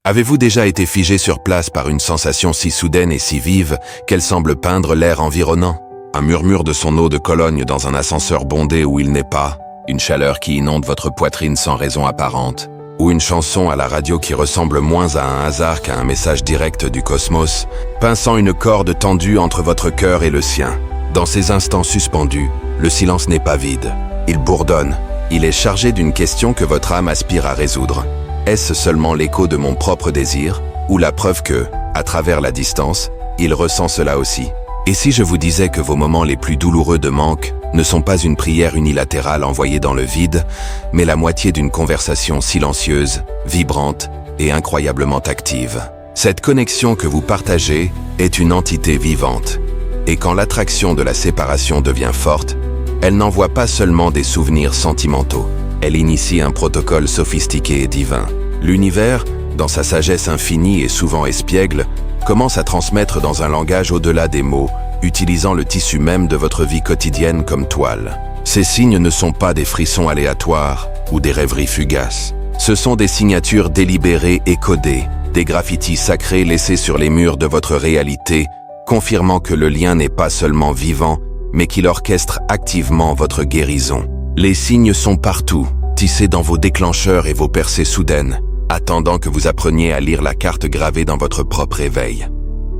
Avez-vous déjà été figé sur place par une sensation si soudaine et si vive qu'elle semble peindre l'air environnant? Un murmure de son eau de Cologne dans un ascenseur bondé où il n'est pas, une chaleur qui inonde votre poitrine sans raison apparente, ou une chanson à la radio qui ressemble moins à un hasard qu'à un message direct du cosmos, pinçant une corde tendue entre votre cœur et le sien. Dans ces instants suspendus, le silence n'est pas vide. Il bourdonne. Il est chargé d'une question que votre âme aspire à résoudre. Est-ce seulement l'écho de mon propre désir, ou la preuve que, à travers la distance, il ressent cela aussi? Et si je vous disais que vos moments les plus douloureux de manque ne sont pas une prière unilatérale envoyée dans le vide, mais la moitié d'une conversation silencieuse, vibrante et incroyablement active? Cette connexion que vous partagez est une entité vivante. Et quand l'attraction de la séparation devient forte, elle n'envoie pas seulement des souvenirs sentimentaux, elle initie un protocole sophistiqué et divin. L'univers, dans sa sagesse infinie et souvent espiègle, commence à transmettre dans un langage au-delà des mots, utilisant le tissu même de votre vie quotidienne comme toile. Ces signes ne sont pas des frissons aléatoires ou des rêveries fugaces. Ce sont des signatures délibérées et codées, des graffitis sacrés laissés sur les murs de votre réalité, confirmant que le lien n'est pas seulement vivant, mais qu'il orchestre activement votre guérison. Les signes sont partout, tissés dans vos déclencheurs et vos percées soudaines, attendant que vous appreniez à lire la carte gravée dans votre propre éveil.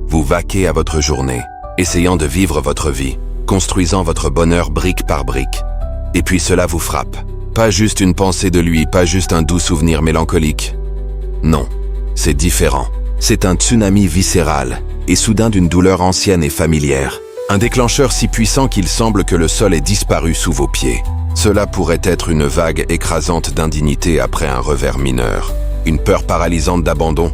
Vous vaquez à votre journée, essayant de vivre votre vie, construisant votre bonheur brique par brique. Et puis cela vous frappe. Pas juste une pensée de lui, pas juste un doux souvenir mélancolique. Non, c'est différent. C'est un tsunami viscéral, et soudain d'une douleur ancienne et familière. Un déclencheur si puissant qu'il semble que le sol ait disparu sous vos pieds. Cela pourrait être une vague écrasante d'indignité après un revers mineur. Une peur paralysante d'abandon,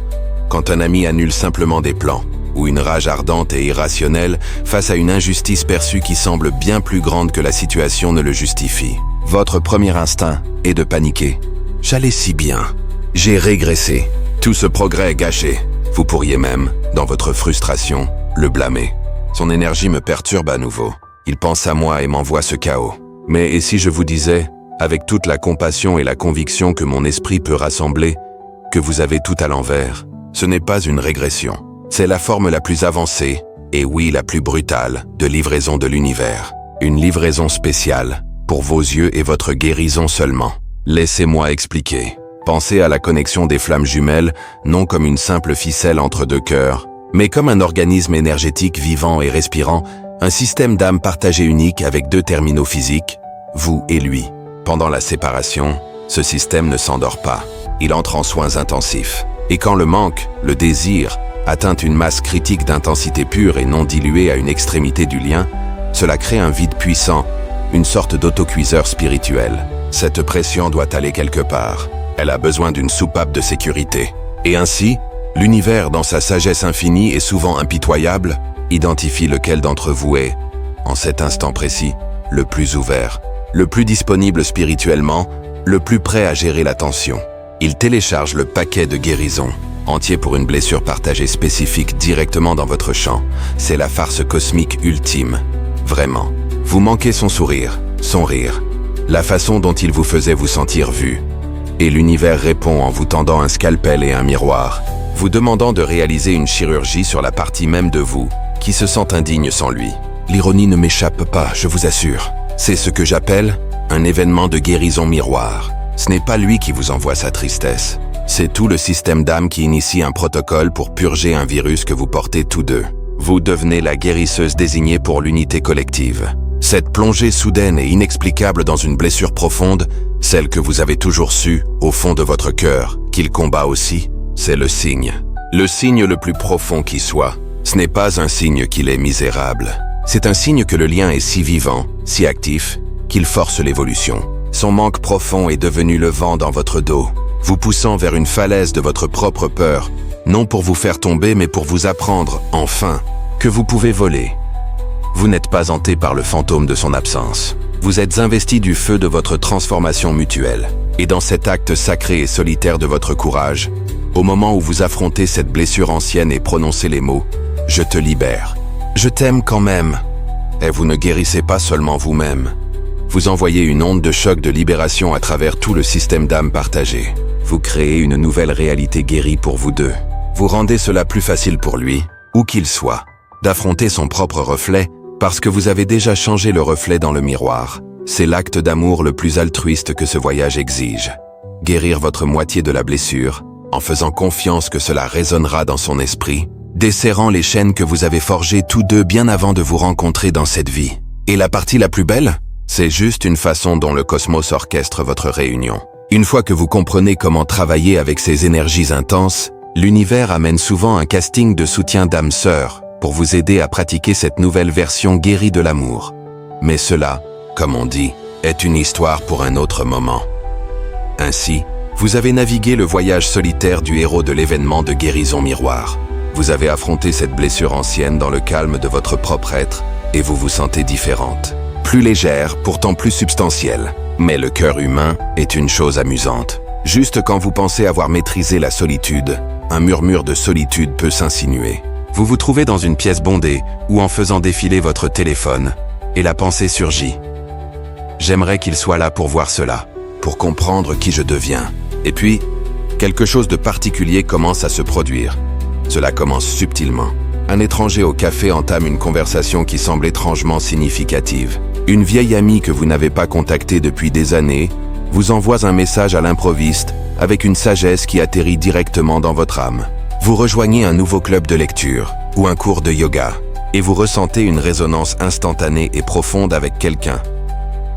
quand un ami annule simplement des plans, ou une rage ardente et irrationnelle face à une injustice perçue qui semble bien plus grande que la situation ne le justifie. Votre premier instinct est de paniquer. J'allais si bien. J'ai régressé. Tout ce progrès est gâché. Vous pourriez même, dans votre frustration, le blâmer. Son énergie me perturbe à nouveau. Il pense à moi et m'envoie ce chaos. Mais et si je vous disais, avec toute la compassion et la conviction que mon esprit peut rassembler, que vous avez tout à l'envers? Ce n'est pas une régression. C'est la forme la plus avancée, et oui, la plus brutale, de livraison de l'univers. Une livraison spéciale, pour vos yeux et votre guérison seulement. Laissez-moi expliquer. Pensez à la connexion des flammes jumelles, non comme une simple ficelle entre deux cœurs, mais comme un organisme énergétique vivant et respirant, un système d'âme partagé unique avec deux terminaux physiques, vous et lui. Pendant la séparation, ce système ne s'endort pas. Il entre en soins intensifs. Et quand le manque, le désir, atteint une masse critique d'intensité pure et non diluée à une extrémité du lien, cela crée un vide puissant, une sorte d'autocuiseur spirituel. Cette pression doit aller quelque part. Elle a besoin d'une soupape de sécurité. Et ainsi, l'univers, dans sa sagesse infinie et souvent impitoyable, identifie lequel d'entre vous est, en cet instant précis, le plus ouvert, le plus disponible spirituellement, le plus prêt à gérer la tension. Il télécharge le paquet de guérison, entier pour une blessure partagée spécifique directement dans votre champ. C'est la farce cosmique ultime. Vraiment. Vous manquez son sourire, son rire, la façon dont il vous faisait vous sentir vu. Et l'univers répond en vous tendant un scalpel et un miroir, vous demandant de réaliser une chirurgie sur la partie même de vous, qui se sent indigne sans lui. L'ironie ne m'échappe pas, je vous assure. C'est ce que j'appelle un événement de guérison miroir. Ce n'est pas lui qui vous envoie sa tristesse. C'est tout le système d'âme qui initie un protocole pour purger un virus que vous portez tous deux. Vous devenez la guérisseuse désignée pour l'unité collective. Cette plongée soudaine et inexplicable dans une blessure profonde, celle que vous avez toujours su, au fond de votre cœur, qu'il combat aussi, c'est le signe. Le signe le plus profond qui soit. Ce n'est pas un signe qu'il est misérable. C'est un signe que le lien est si vivant, si actif, qu'il force l'évolution. Son manque profond est devenu le vent dans votre dos, vous poussant vers une falaise de votre propre peur, non pour vous faire tomber, mais pour vous apprendre, enfin, que vous pouvez voler. Vous n'êtes pas hanté par le fantôme de son absence. Vous êtes investi du feu de votre transformation mutuelle. Et dans cet acte sacré et solitaire de votre courage, au moment où vous affrontez cette blessure ancienne et prononcez les mots « Je te libère »,« Je t'aime quand même », et vous ne guérissez pas seulement vous-même. Vous envoyez une onde de choc de libération à travers tout le système d'âme partagé. Vous créez une nouvelle réalité guérie pour vous deux. Vous rendez cela plus facile pour lui, où qu'il soit, d'affronter son propre reflet parce que vous avez déjà changé le reflet dans le miroir. C'est l'acte d'amour le plus altruiste que ce voyage exige. Guérir votre moitié de la blessure, en faisant confiance que cela résonnera dans son esprit, desserrant les chaînes que vous avez forgées tous deux bien avant de vous rencontrer dans cette vie. Et la partie la plus belle, c'est juste une façon dont le cosmos orchestre votre réunion. Une fois que vous comprenez comment travailler avec ces énergies intenses, l'univers amène souvent un casting de soutien d'âmes sœurs pour vous aider à pratiquer cette nouvelle version guérie de l'amour. Mais cela, comme on dit, est une histoire pour un autre moment. Ainsi, vous avez navigué le voyage solitaire du héros de l'événement de guérison miroir. Vous avez affronté cette blessure ancienne dans le calme de votre propre être et vous vous sentez différente. Plus légère, pourtant plus substantielle. Mais le cœur humain est une chose amusante. Juste quand vous pensez avoir maîtrisé la solitude, un murmure de solitude peut s'insinuer. Vous vous trouvez dans une pièce bondée ou en faisant défiler votre téléphone, et la pensée surgit. J'aimerais qu'il soit là pour voir cela, pour comprendre qui je deviens. Et puis, quelque chose de particulier commence à se produire. Cela commence subtilement. Un étranger au café entame une conversation qui semble étrangement significative. Une vieille amie que vous n'avez pas contactée depuis des années vous envoie un message à l'improviste avec une sagesse qui atterrit directement dans votre âme. Vous rejoignez un nouveau club de lecture ou un cours de yoga et vous ressentez une résonance instantanée et profonde avec quelqu'un.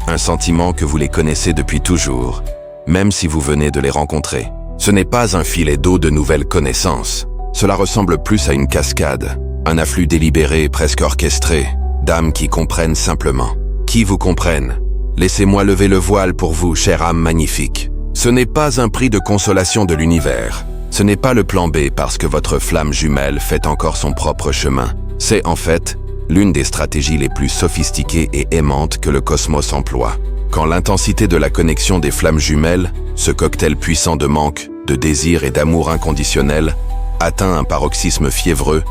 Un sentiment que vous les connaissez depuis toujours, même si vous venez de les rencontrer. Ce n'est pas un filet d'eau de nouvelles connaissances. Cela ressemble plus à une cascade, un afflux délibéré et presque orchestré, d'âmes qui comprennent simplement. Qui vous comprennent? Laissez-moi lever le voile pour vous, chère âme magnifique. Ce n'est pas un prix de consolation de l'univers. Ce n'est pas le plan B parce que votre flamme jumelle fait encore son propre chemin. C'est en fait l'une des stratégies les plus sophistiquées et aimantes que le cosmos emploie. Quand l'intensité de la connexion des flammes jumelles, ce cocktail puissant de manque, de désir et d'amour inconditionnel, atteint un paroxysme fiévreux,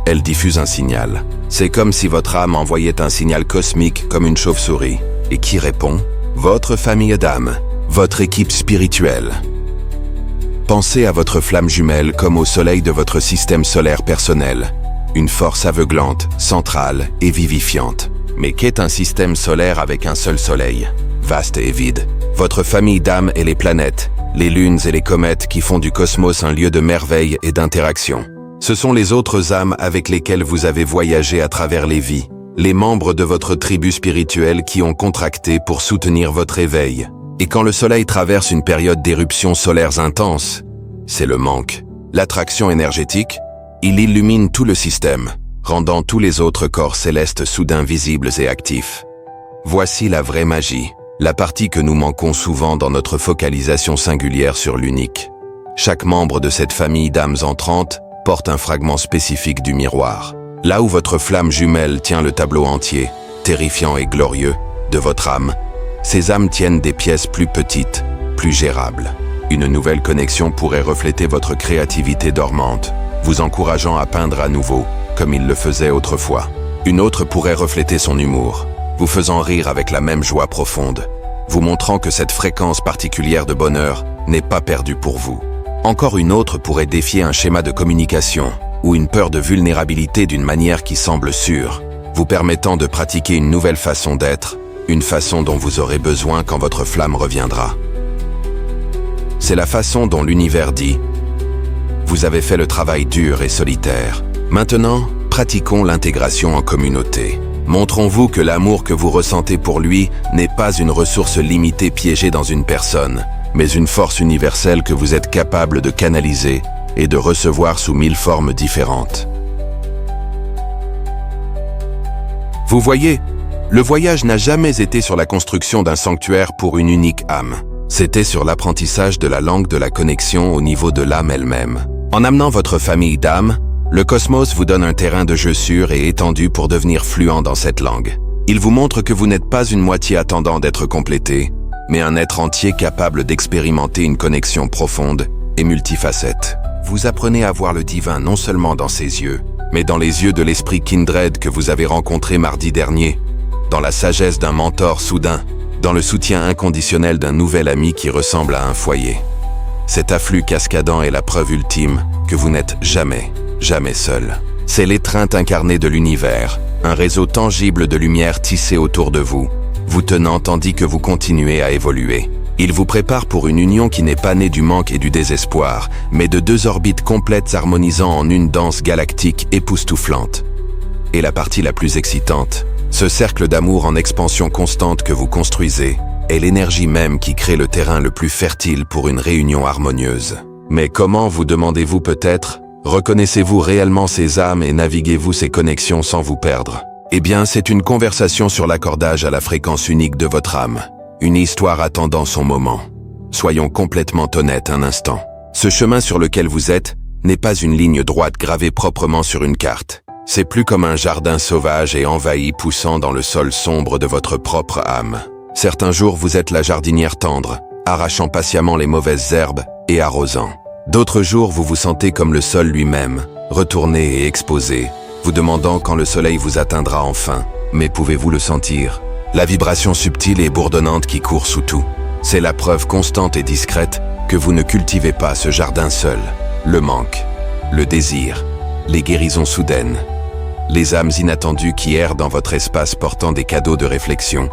elle diffuse un signal. C'est comme si votre âme envoyait un signal cosmique comme une chauve-souris. Et qui répond? Votre famille d'âmes, votre équipe spirituelle. Pensez à votre flamme jumelle comme au soleil de votre système solaire personnel. Une force aveuglante, centrale et vivifiante. Mais qu'est un système solaire avec un seul soleil? Vaste et vide. Votre famille d'âmes et les planètes, les lunes et les comètes qui font du cosmos un lieu de merveille et d'interaction. Ce sont les autres âmes avec lesquelles vous avez voyagé à travers les vies, les membres de votre tribu spirituelle qui ont contracté pour soutenir votre éveil. Et quand le soleil traverse une période d'éruptions solaires intenses, c'est le manque. L'attraction énergétique, il illumine tout le système, rendant tous les autres corps célestes soudain visibles et actifs. Voici la vraie magie, la partie que nous manquons souvent dans notre focalisation singulière sur l'unique. Chaque membre de cette famille d'âmes entrantes porte un fragment spécifique du miroir. Là où votre flamme jumelle tient le tableau entier, terrifiant et glorieux, de votre âme, ces âmes tiennent des pièces plus petites, plus gérables. Une nouvelle connexion pourrait refléter votre créativité dormante, vous encourageant à peindre à nouveau, comme il le faisait autrefois. Une autre pourrait refléter son humour, vous faisant rire avec la même joie profonde, vous montrant que cette fréquence particulière de bonheur n'est pas perdue pour vous. Encore une autre pourrait défier un schéma de communication ou une peur de vulnérabilité d'une manière qui semble sûre, vous permettant de pratiquer une nouvelle façon d'être, une façon dont vous aurez besoin quand votre flamme reviendra. C'est la façon dont l'univers dit « Vous avez fait le travail dur et solitaire. Maintenant, pratiquons l'intégration en communauté. Montrons-vous que l'amour que vous ressentez pour lui n'est pas une ressource limitée piégée dans une personne, mais une force universelle que vous êtes capable de canaliser et de recevoir sous 1000 formes différentes. » Vous voyez, le voyage n'a jamais été sur la construction d'un sanctuaire pour une unique âme. C'était sur l'apprentissage de la langue de la connexion au niveau de l'âme elle-même. En amenant votre famille d'âmes, le cosmos vous donne un terrain de jeu sûr et étendu pour devenir fluent dans cette langue. Il vous montre que vous n'êtes pas une moitié attendant d'être complétée, mais un être entier capable d'expérimenter une connexion profonde et multifacette. Vous apprenez à voir le divin non seulement dans ses yeux, mais dans les yeux de l'esprit Kindred que vous avez rencontré mardi dernier, dans la sagesse d'un mentor soudain, dans le soutien inconditionnel d'un nouvel ami qui ressemble à un foyer. Cet afflux cascadant est la preuve ultime que vous n'êtes jamais, jamais seul. C'est l'étreinte incarnée de l'univers, un réseau tangible de lumière tissé autour de vous, vous tenant tandis que vous continuez à évoluer. Il vous prépare pour une union qui n'est pas née du manque et du désespoir, mais de deux orbites complètes harmonisant en une danse galactique époustouflante. Et la partie la plus excitante, ce cercle d'amour en expansion constante que vous construisez, est l'énergie même qui crée le terrain le plus fertile pour une réunion harmonieuse. Mais comment, vous demandez-vous peut-être, reconnaissez-vous réellement ces âmes et naviguez-vous ces connexions sans vous perdre? Eh bien, c'est une conversation sur l'accordage à la fréquence unique de votre âme. Une histoire attendant son moment. Soyons complètement honnêtes un instant. Ce chemin sur lequel vous êtes n'est pas une ligne droite gravée proprement sur une carte. C'est plus comme un jardin sauvage et envahi poussant dans le sol sombre de votre propre âme. Certains jours, vous êtes la jardinière tendre, arrachant patiemment les mauvaises herbes et arrosant. D'autres jours, vous vous sentez comme le sol lui-même, retourné et exposé, vous demandant quand le soleil vous atteindra enfin. Mais pouvez-vous le sentir? La vibration subtile et bourdonnante qui court sous tout. C'est la preuve constante et discrète que vous ne cultivez pas ce jardin seul. Le manque, le désir, les guérisons soudaines, les âmes inattendues qui errent dans votre espace portant des cadeaux de réflexion.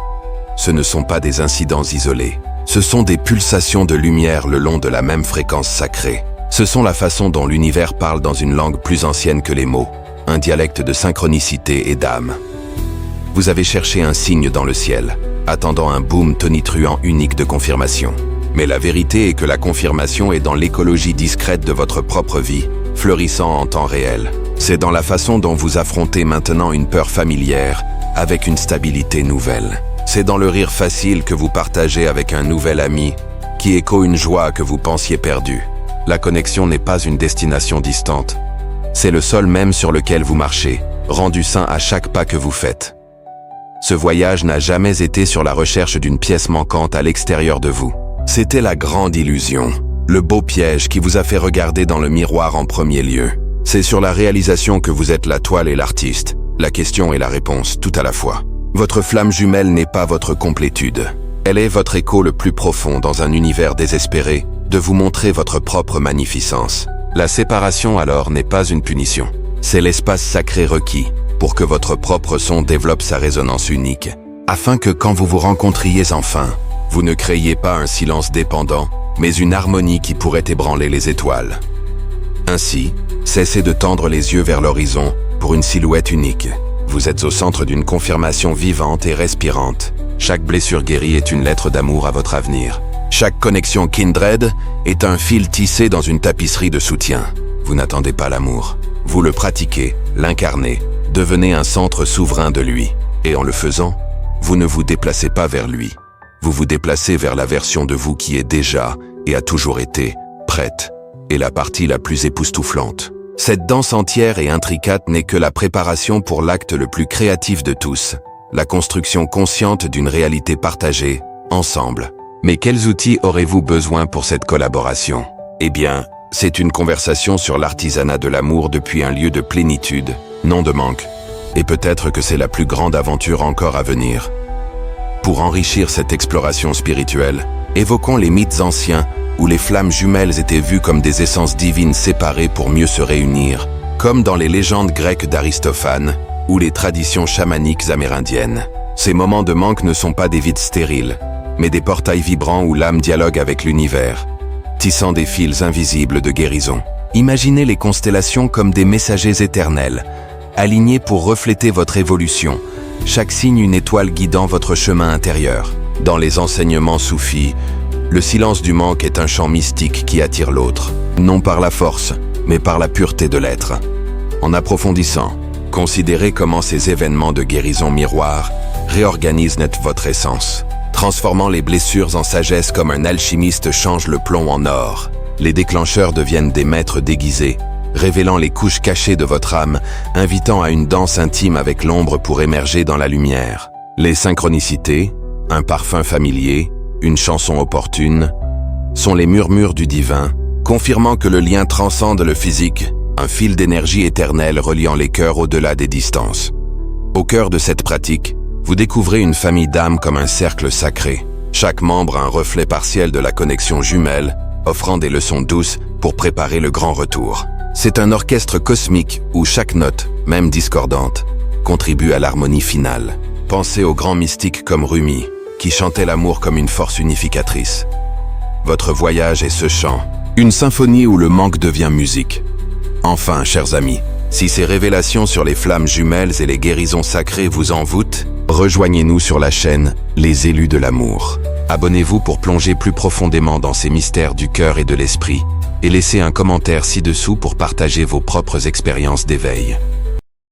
Ce ne sont pas des incidents isolés. Ce sont des pulsations de lumière le long de la même fréquence sacrée. Ce sont la façon dont l'univers parle dans une langue plus ancienne que les mots, un dialecte de synchronicité et d'âme. Vous avez cherché un signe dans le ciel, attendant un boom tonitruant unique de confirmation. Mais la vérité est que la confirmation est dans l'écologie discrète de votre propre vie, fleurissant en temps réel. C'est dans la façon dont vous affrontez maintenant une peur familière, avec une stabilité nouvelle. C'est dans le rire facile que vous partagez avec un nouvel ami, qui écho une joie que vous pensiez perdue. La connexion n'est pas une destination distante. C'est le sol même sur lequel vous marchez, rendu sain à chaque pas que vous faites. Ce voyage n'a jamais été sur la recherche d'une pièce manquante à l'extérieur de vous. C'était la grande illusion, le beau piège qui vous a fait regarder dans le miroir en premier lieu. C'est sur la réalisation que vous êtes la toile et l'artiste, la question et la réponse tout à la fois. Votre flamme jumelle n'est pas votre complétude. Elle est votre écho le plus profond dans un univers désespéré de vous montrer votre propre magnificence. La séparation alors n'est pas une punition. C'est l'espace sacré requis pour que votre propre son développe sa résonance unique, afin que quand vous vous rencontriez enfin, vous ne créiez pas un silence dépendant, mais une harmonie qui pourrait ébranler les étoiles. Ainsi, cessez de tendre les yeux vers l'horizon pour une silhouette unique. Vous êtes au centre d'une confirmation vivante et respirante. Chaque blessure guérie est une lettre d'amour à votre avenir. Chaque connexion kindred est un fil tissé dans une tapisserie de soutien. Vous n'attendez pas l'amour. Vous le pratiquez, l'incarnez, devenez un centre souverain de lui. Et en le faisant, vous ne vous déplacez pas vers lui. Vous vous déplacez vers la version de vous qui est déjà, et a toujours été, prête, et la partie la plus époustouflante. Cette danse entière et intricate n'est que la préparation pour l'acte le plus créatif de tous, la construction consciente d'une réalité partagée, ensemble. Mais quels outils aurez-vous besoin pour cette collaboration? Eh bien, c'est une conversation sur l'artisanat de l'amour depuis un lieu de plénitude, non de manque. Et peut-être que c'est la plus grande aventure encore à venir. Pour enrichir cette exploration spirituelle, évoquons les mythes anciens où les flammes jumelles étaient vues comme des essences divines séparées pour mieux se réunir, comme dans les légendes grecques d'Aristophane ou les traditions chamaniques amérindiennes. Ces moments de manque ne sont pas des vides stériles, mais des portails vibrants où l'âme dialogue avec l'univers, tissant des fils invisibles de guérison. Imaginez les constellations comme des messagers éternels, alignés pour refléter votre évolution, chaque signe une étoile guidant votre chemin intérieur. Dans les enseignements soufis, le silence du manque est un chant mystique qui attire l'autre, non par la force, mais par la pureté de l'être. En approfondissant, considérez comment ces événements de guérison miroir réorganisent net votre essence, transformant les blessures en sagesse comme un alchimiste change le plomb en or. Les déclencheurs deviennent des maîtres déguisés, révélant les couches cachées de votre âme, invitant à une danse intime avec l'ombre pour émerger dans la lumière. Les synchronicités, un parfum familier, une chanson opportune, sont les murmures du divin, confirmant que le lien transcende le physique, un fil d'énergie éternelle reliant les cœurs au-delà des distances. Au cœur de cette pratique, vous découvrez une famille d'âmes comme un cercle sacré, chaque membre un reflet partiel de la connexion jumelle, offrant des leçons douces pour préparer le grand retour. C'est un orchestre cosmique où chaque note, même discordante, contribue à l'harmonie finale. Pensez aux grands mystiques comme Rumi, qui chantait l'amour comme une force unificatrice. Votre voyage est ce chant, une symphonie où le manque devient musique. Enfin, chers amis, si ces révélations sur les flammes jumelles et les guérisons sacrées vous envoûtent, rejoignez-nous sur la chaîne Les Élus de l'amour. Abonnez-vous pour plonger plus profondément dans ces mystères du cœur et de l'esprit, et laissez un commentaire ci-dessous pour partager vos propres expériences d'éveil.